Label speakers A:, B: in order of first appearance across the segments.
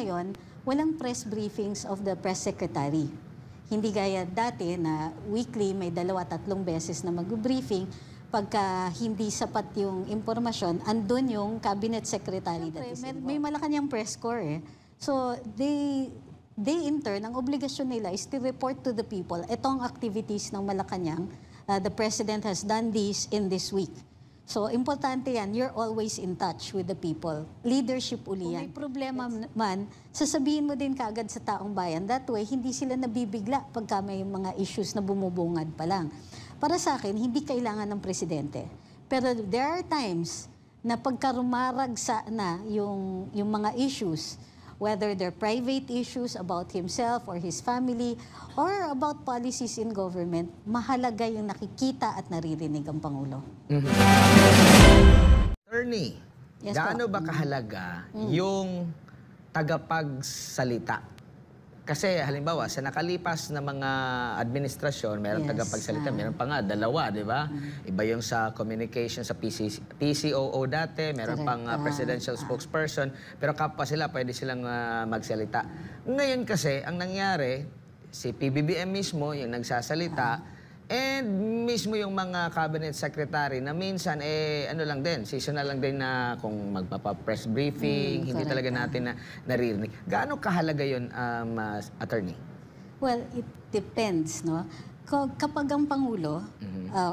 A: ngayon, walang press briefings of the press secretary. Hindi gaya dati na weekly may 2-3 beses na mag-briefing. Pagka hindi sapat yung impormasyon, andun yung cabinet secretary that is involved. May Malacanang press corps eh. So they in turn, ang obligasyon nila is to report to the people, itong activities ng Malacanang, the president has done this in this week. So, importante yan, you're always in touch with the people. Leadership uli yan. Kung may problema man, sasabihin mo din kaagad sa taong bayan. That way, hindi sila nabibigla pagka may mga issues na bumubungad pa lang. Para sa akin, hindi kailangan ng presidente. Pero there are times na pagka rumaragsa na yung mga issues, whether they're private issues about himself or his family, or about policies in government, mahalaga yung nakikita at naririnig ang Pangulo.
B: Attorney,
A: Yes,
B: gaano ba kahalaga yung tagapagsalita? Kasi halimbawa, sa nakalipas na mga administrasyon, mayroong tagapagsalita, mayroon pa nga, 2, di ba? Iba yung sa communication sa PCOO dati, mayroon pang presidential spokesperson, pero kapwa sila, pwede silang magsalita. Ngayon kasi, ang nangyari, si PBBM mismo yung nagsasalita, and mismo yung mga cabinet secretary na minsan, ano lang din, seasonal lang din na kung magpapa-press briefing, hindi talaga natin na naririnig. Gaano kahalaga yun, attorney?
A: Well, it depends, no? Kapag ang Pangulo,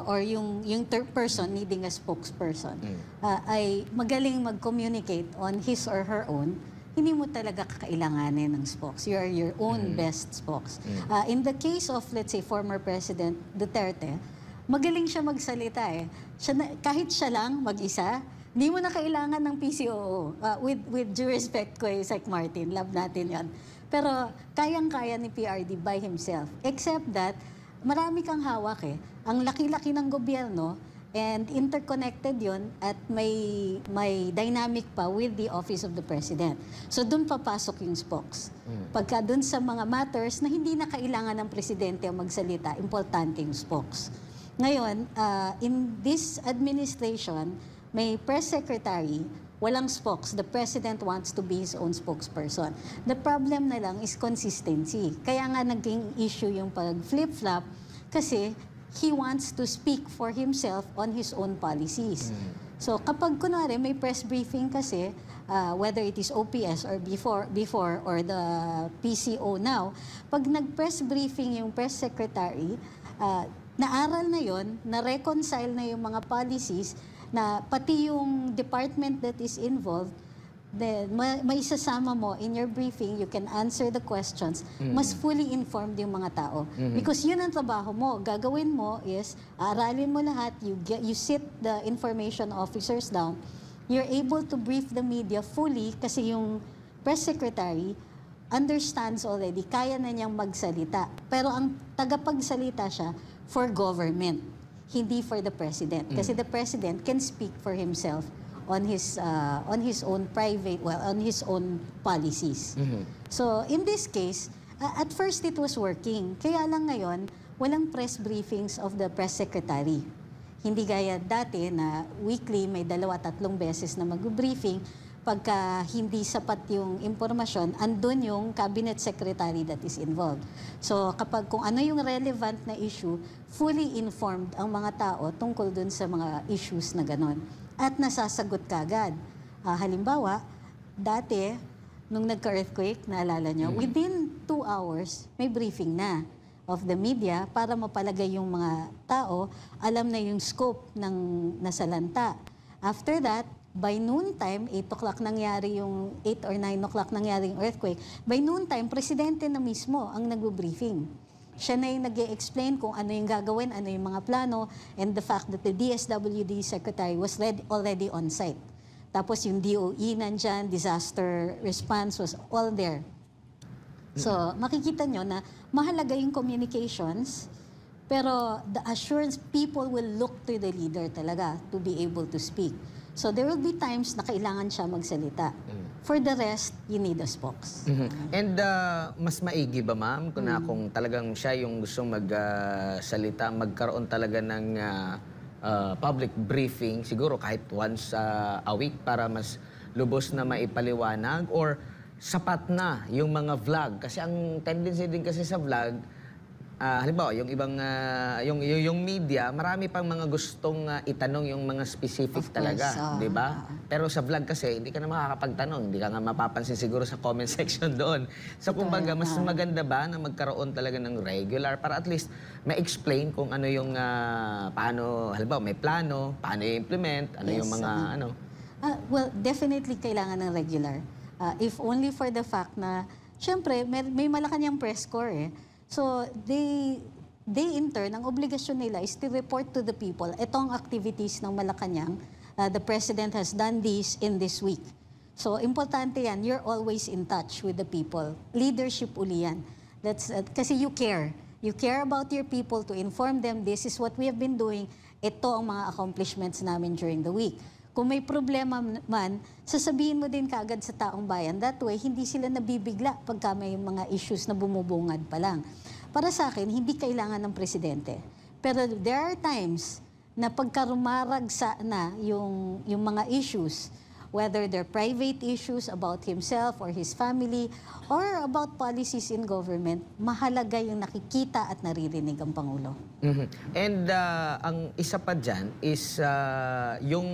A: or yung third person needing a spokesperson, ay magaling mag-communicate on his or her own, hindi mo talaga kakailanganin ng spokes. You are your own best spokes. In the case of, let's say, former President Duterte, magaling siya magsalita eh. Kahit siya lang, mag-isa, hindi mo na kailangan ng PCOO. With due respect ko Sec Martin, love natin yan. Pero kayang-kaya ni PRD by himself. Except that, marami kang hawak eh. Ang laki-laki ng gobyerno, and interconnected yon at may dynamic pa with the Office of the President. So doon papasok yung spokes. Pagka doon sa mga matters na hindi na kailangan ng presidente ang magsalita, importante yung spokes. Ngayon, in this administration, may press secretary, walang spokes. The president wants to be his own spokesperson. The problem na lang is consistency. Kaya nga naging issue yung pag-flip-flop kasi he wants to speak for himself on his own policies. So kapag kunwari may press briefing kasi, whether it is OPS or before or the PCO now, pag nag-press briefing yung press secretary, naaral na yon, na-reconcile na yung mga policies, na pati yung department that is involved, then may isasama mo in your briefing, you can answer the questions, mas fully informed yung mga tao. Because yun ang trabaho mo. Gagawin mo is, aralin mo lahat, you sit the information officers down, you're able to brief the media fully kasi yung press secretary understands already, kaya na niyang magsalita. Pero ang tagapagsalita siya for government, hindi for the president. Kasi the president can speak for himself on his own private, on his own policies. So in this case, at first it was working. Kaya lang ngayon, walang press briefings of the press secretary. Hindi gaya dati na weekly may 2-3 beses na mag-briefing. Pagka hindi sapat yung impormasyon, andun yung cabinet secretary that is involved. So kapag kung ano yung relevant na issue, fully informed ang mga tao tungkol dun sa mga issues na ganon. At nasasagot kagad. Halimbawa, dati, nung nagka-earthquake, naalala nyo, within 2 hours, may briefing na of the media para mapalagay yung mga tao, alam na yung scope ng nasalanta. After that, by noontime, 8 o'clock nangyari yung, 8 or 9 o'clock nangyari yung earthquake, by noontime, presidente na mismo ang nag-briefing. Siya na yung nag-explain kung ano yung gagawin, ano yung mga plano, and the fact that the DSWD secretary was already on site. Tapos yung DOE nandyan, disaster response was all there. So makikita nyo na mahalaga yung communications, pero the assurance, people will look to the leader talaga to be able to speak. So there will be times na kailangan siya magsalita. For the rest, you need a spokes.
B: And mas maigi ba, ma'am, kung talagang siya yung gustong magsalita, magkaroon talaga ng public briefing, siguro kahit once a week para mas lubos na maipaliwanag? Or sapat na yung mga vlog. Kasi ang tendency din kasi sa vlog, halimbawa, yung ibang, yung media, marami pang mga gustong itanong yung mga specific talaga, di ba? Pero sa vlog kasi, hindi ka na makakapagtanong, hindi ka nga mapapansin siguro sa comment section doon. So, kumbaga, mas maganda ba na magkaroon talaga ng regular para at least ma-explain kung ano yung, paano, halimbawa, may plano, paano i-implement, ano yung mga, ano.
A: Well, definitely kailangan ng regular. If only for the fact na, syempre, may Malacanang press corps eh. So, they in turn, ang obligasyon nila is to report to the people, itong activities ng Malacanang, the President has done this in this week. So, importante yan, you're always in touch with the people. Leadership uli yan. That's, kasi you care. You care about your people to inform them, this is what we have been doing, ito ang mga accomplishments namin during the week. Kung may problema man, sasabihin mo din kaagad sa taong bayan. That way, hindi sila nabibigla pagka may mga issues na bumubungad pa lang. Para sa akin, hindi kailangan ng presidente. Pero there are times na pagka rumaragsa na yung mga issues, whether they're private issues about himself or his family, or about policies in government, mahalaga yung nakikita at naririnig ang Pangulo.
B: And ang isa pa dyan is yung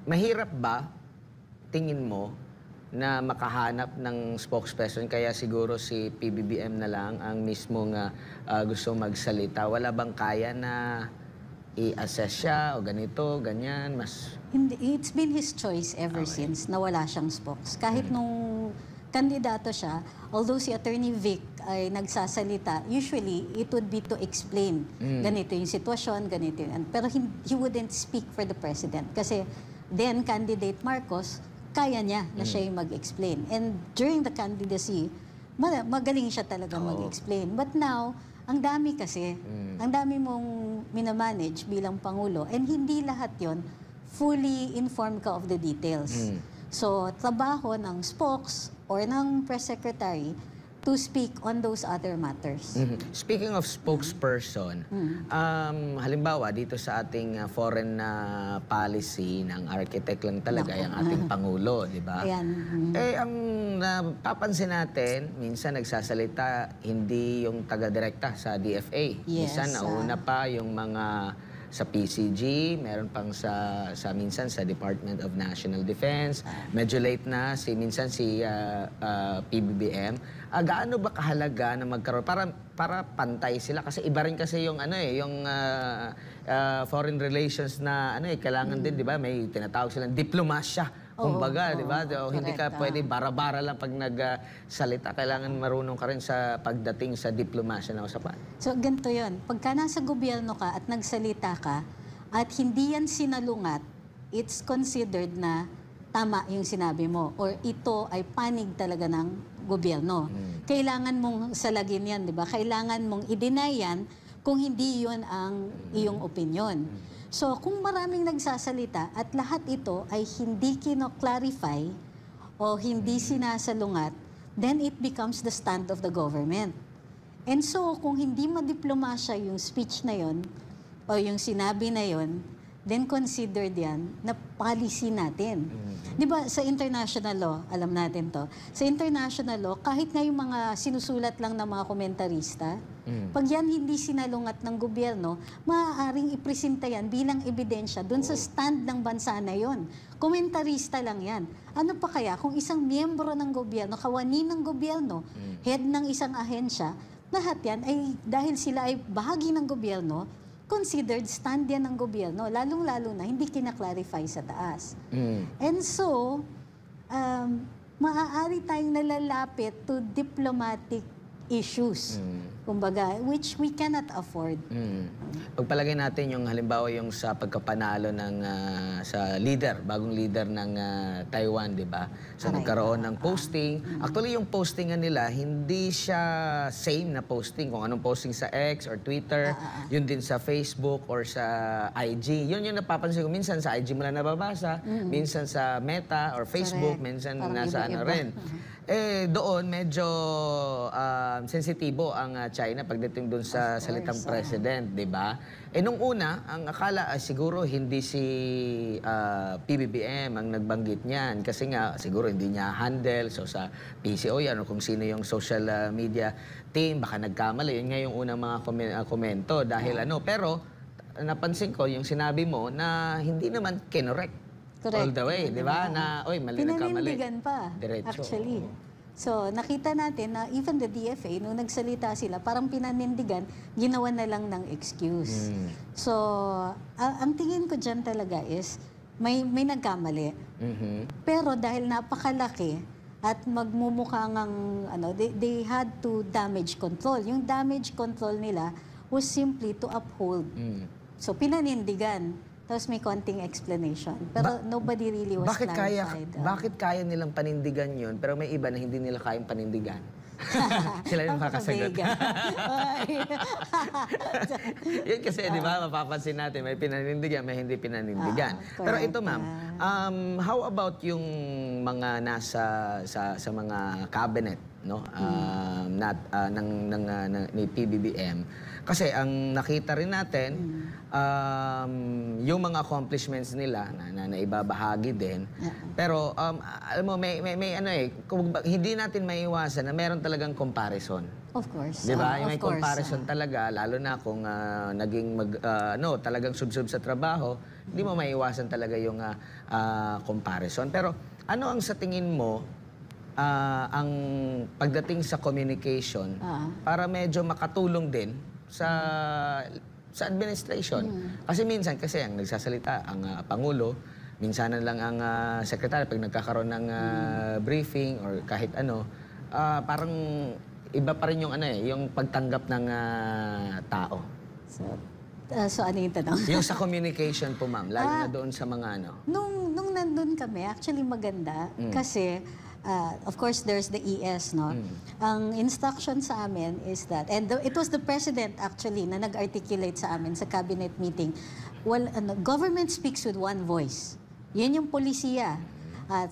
B: mahirap ba, tingin mo, na makahanap ng spokesperson, kaya siguro si PBBM na lang ang mismong gusto magsalita. Wala bang kaya na i-assess siya o ganito, ganyan, mas...
A: Hindi, it's been his choice ever since na wala siyang spokes. Kahit nung kandidato siya, although si Attorney Vic ay nagsasalita, usually it would be to explain ganito yung sitwasyon, ganito yung... Pero he wouldn't speak for the president. Kasi then candidate Marcos, kaya niya na siya yung mag-explain. And during the candidacy, magaling siya talaga mag-explain. But now, ang dami kasi, ang dami mong minamanage bilang Pangulo, and hindi lahat yon fully informed ka of the details. So, trabaho ng spokes or ng press secretary to speak on those other matters.
B: Speaking of spokesperson, halimbawa dito sa ating foreign policy ng architect lang talaga yung ating Pangulo, di ba? Eh, ang napapansin natin, minsan nagsasalita hindi yung taga-direkta sa DFA. Minsan nauna pa yung mga sa PCG, meron pang minsan sa Department of National Defense, medyo late na minsan si PBBM. Gaano ba kahalaga na magkaroon para pantay sila kasi iba rin kasi yung yung foreign relations na kailangan din, 'di ba? May tinatawag silang diplomasya. Kumbaga, di ba? Hindi ka pwede bara-bara lang pag nagsalita. Kailangan marunong ka rin sa pagdating sa diplomasya na usapan.
A: So, ganito yun. Pagka nasa gobyerno ka at nagsalita ka at hindi yan sinalungat, it's considered na tama yung sinabi mo or ito ay panig talaga ng gobyerno. Kailangan mong salagin yan, di ba? Kailangan mong i-deny yan kung hindi yun ang iyong opinion. So, kung maraming nagsasalita at lahat ito ay hindi kino-clarify o hindi sinasalungat, then it becomes the stand of the government. And so, kung hindi madiplomasya yung speech na yon o yung sinabi na yon, then considered yan na policy natin. Di ba, sa international law, alam natin to, sa international law, kahit nga yung mga sinusulat lang ng mga komentarista, pag yan hindi sinalungat ng gobyerno, maaaring ipresenta yan bilang ebidensya dun sa stand ng bansa na yon. Komentarista lang yan. Ano pa kaya kung isang miyembro ng gobyerno, kawani ng gobyerno, head ng isang ahensya, lahat yan ay dahil sila ay bahagi ng gobyerno, considered stand yan ng gobyerno, lalong-lalo na hindi kinaklarify sa taas. And so, maaari tayong nalalapit to diplomatic issues. Kumbaga, which we cannot afford.
B: Pagpalagay natin yung halimbawa yung sa pagkapanalo ng sa bagong leader ng Taiwan, di ba? Sa nagkaroon ng posting. Actually, yung postingan nila, hindi siya same na posting. Kung anong posting sa X or Twitter, yun din sa Facebook or sa IG. Yun yung napapansin ko. Minsan sa IG mo lang nababasa, minsan sa Meta or Facebook, minsan nasa ano rin. Doon medyo sensitibo ang China pagdating doon sa salitang president, 'di ba? Nung una, ang akala siguro hindi si PBBM ang nagbanggit niyan kasi nga siguro hindi niya handle so sa PCO yan o kung sino yung social media team baka nagkamali. Yun nga yung unang mga komento dahil pero napansin ko yung sinabi mo na hindi naman kinorek.
A: Correct.
B: All the way, di ba? Na, mali nagkamali.
A: Pinanindigan pa,
B: Diretso.
A: actually. So, nakita natin na even the DFA, nung nagsalita sila, parang pinanindigan, ginawa na lang ng excuse. So, ang tingin ko dyan talaga is, may nagkamali. Pero dahil napakalaki, at magmumukha ngang, they had to damage control. Yung damage control nila was simply to uphold. So, pinanindigan. Tapos may konting explanation. Pero nobody really was clarified.
B: Bakit kaya nilang panindigan yun, pero may iba na hindi nila kayang panindigan? Sila yung makakasagot. Yun kasi, di ba, mapapansin natin, may pinanindigan, may hindi pinanindigan. Pero ito, ma'am, how about yung mga nasa sa mga cabinet, no? Ni PBBM? Kasi ang nakita rin natin, yung mga accomplishments nila na naibabahagi din. Pero alam mo may hindi natin maiiwasan na meron talagang comparison.
A: Of course.
B: 'Di ba? May comparison talaga lalo na kung naging talagang subsub sa trabaho, hindi mo maiiwasan talaga yung comparison. Pero ano ang sa tingin mo ang pagdating sa communication para medyo makatulong din sa administration. Kasi minsan, ang nagsasalita, ang Pangulo, minsan lang ang Secretary, pag nagkakaroon ng briefing or kahit parang iba pa rin yung yung pagtanggap ng tao.
A: So ano yung tanong?
B: Yung sa communication po, ma'am, lalo na doon sa mga
A: Nung nandun kami, actually maganda kasi of course, there's the ES, no? Ang instruction sa amin is that, and it was the President actually na nag-articulate sa amin sa cabinet meeting, government speaks with one voice. Yan yung polisiya.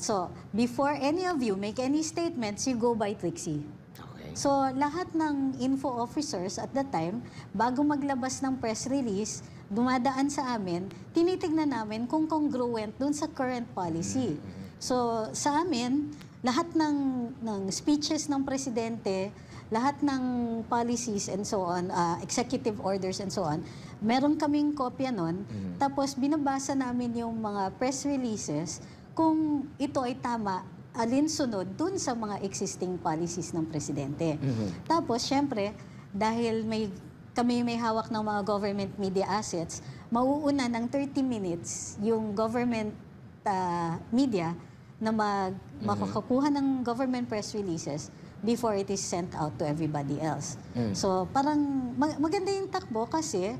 A: So, before any of you make any statements, you go by Trixie.
B: Okay.
A: So, lahat ng info officers at that time, bago maglabas ng press release, dumadaan sa amin, tinitignan namin kung congruent dun sa current policy. So, sa amin, lahat ng speeches ng presidente, lahat ng policies and so on, executive orders and so on, meron kaming kopya nun. Tapos binabasa namin yung mga press releases kung ito ay tama, alinsunod dun sa mga existing policies ng presidente. Tapos, syempre, dahil kami may hawak ng mga government media assets, mauuna ng 30 minutes yung government media na makakakuha ng government press releases before it is sent out to everybody else. So parang maganda yung takbo kasi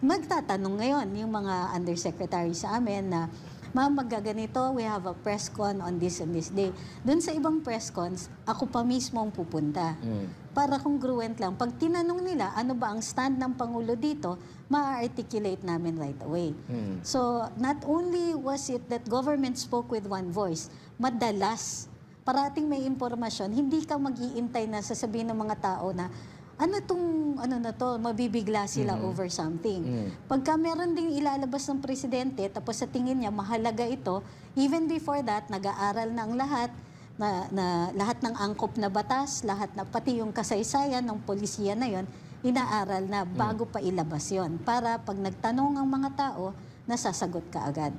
A: magtatanong ngayon yung mga undersecretary sa amin na, ma'am, magaganito, we have a press con on this and this day. Doon sa ibang press cons, ako pa mismo ang pupunta. Para congruent lang. Pag tinanong nila, ano ba ang stand ng Pangulo dito, ma-articulate namin right away. So, not only was it that government spoke with one voice, madalas, parating may impormasyon, hindi ka mag-iintay na sasabihin ng mga tao na, mabibigla sila over something. Pagka meron ding ilalabas ng presidente, tapos sa tingin niya, mahalaga ito, even before that, nag-aaral na ang lahat, na lahat ng angkop na batas, pati yung kasaysayan ng polisiya na yon, inaaral na bago pa ilabas yon para pag nagtanong ang mga tao, nasasagot ka agad.